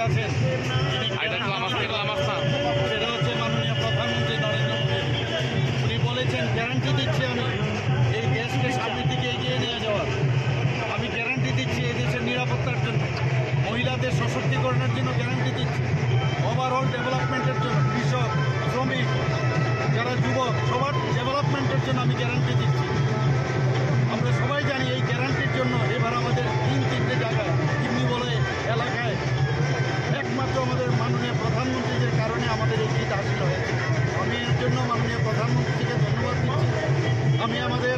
আছেন সেটা হচ্ছে মাননীয় প্রধানমন্ত্রী নরেন্দ্র মোদী। উনি বলেছেন, গ্যারান্টি দিচ্ছি আমি এই দেশকে সামনের দিকে এগিয়ে নিয়ে যাওয়ার। আমি গ্যারান্টি দিচ্ছি এই দেশের নিরাপত্তার জন্য, মহিলাদের সশক্তিকরণের জন্য গ্যারান্টি দিচ্ছি, ওভারঅল ডেভেলপমেন্টের জন্য, কৃষক, শ্রমিক, যারা যুবক, সবার ডেভেলপমেন্টের জন্য আমি গ্যারান্টি দিচ্ছি। আমরা সবাই জানি এই গ্যারান্টির জন্য এবার আমাদের তিনটে জায়গায় কিডনি বলে এলাকায় একমাত্র আমাদের মাননীয় প্রধানমন্ত্রীদের কারণে আমাদের এই জিত হাসিল হয়েছে। আমি এর জন্য মাননীয় প্রধানমন্ত্রীকে ধন্যবাদ দিচ্ছি। আমি আমাদের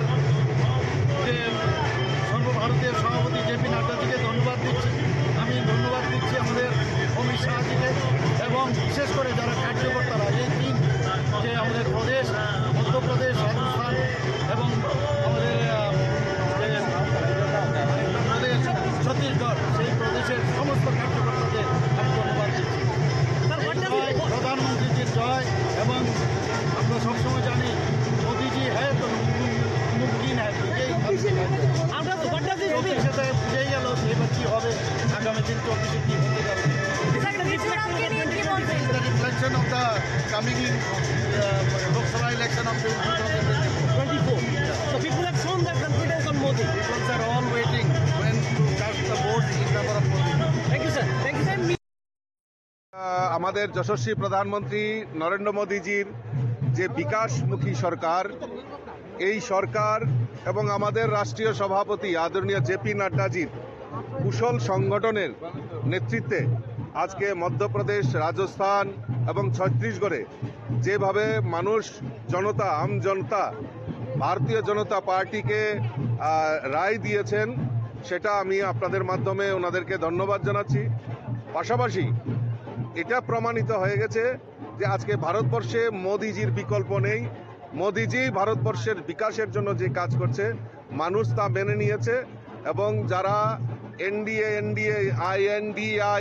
যে সর্বভারতীয় সভাপতি জেপি নাড্ডাজিকে ধন্যবাদ দিচ্ছি। আমি ধন্যবাদ দিচ্ছি আমাদের অমিত শাহজিকে এবং বিশেষ করে যারা কার্যকর্তারা এই তিন যে আমাদের প্রদেশ, মধ্যপ্রদেশ, রাজস্থান এবং আমাদের প্রদেশ ছত্তিশগড়, সেই প্রদেশের সমস্ত কার্যকর্তাদের আমি ধন্যবাদ দিচ্ছি। প্রধানমন্ত্রীজির জয়। এবং আমরা সবসময় জানি মোদিজি হ্যাঁ তো মুমকিন হ্যাঁ, চব্বিশে বুঝেই গেল এবার কী হবে, আগামী দিন চব্বিশে কী হতে যাবে। Reflection of the coming Lok Sabha election of 2024. So people have shown their confidence on Modi. People are all waiting when to cast the vote in favor of Modi. Thank you, sir. Thank you, sir. আমাদের যশস্বী প্রধানমন্ত্রী নরেন্দ্র মোদীজির যে বিকাশমুখী সরকার, এই সরকার এবং আমাদের রাষ্ট্রীয় সভাপতি আদরণীয় JP নাড্ডাজির কুশল সংগঠনের নেতৃত্বে আজকে মধ্যপ্রদেশ, রাজস্থান এবং ছত্তিশগড়ে যেভাবে মানুষ, জনতা, আম জনতা ভারতীয় জনতা পার্টিকে রায় দিয়েছেন, সেটা আমি আপনাদের মাধ্যমে ওনাদেরকে ধন্যবাদ জানাচ্ছি। পাশাপাশি এটা প্রমাণিত হয়ে গেছে যে আজকে ভারতবর্ষে মোদিজির বিকল্প নেই। মোদিজি ভারতবর্ষের বিকাশের জন্য যে কাজ করছে, মানুষ তা মেনে নিয়েছে এবং যারা এনডিএ, INDIA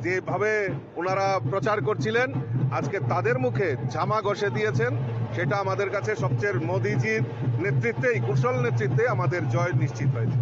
যেভাবে ওনারা প্রচার করছিলেন, আজকে তাদের মুখে ঝামা ঘষে দিয়েছেন। সেটা আমাদের কাছে সবচেয়ে মোদিজির নেতৃত্বেই, কুশল নেতৃত্বে আমাদের জয় নিশ্চিত হয়েছে।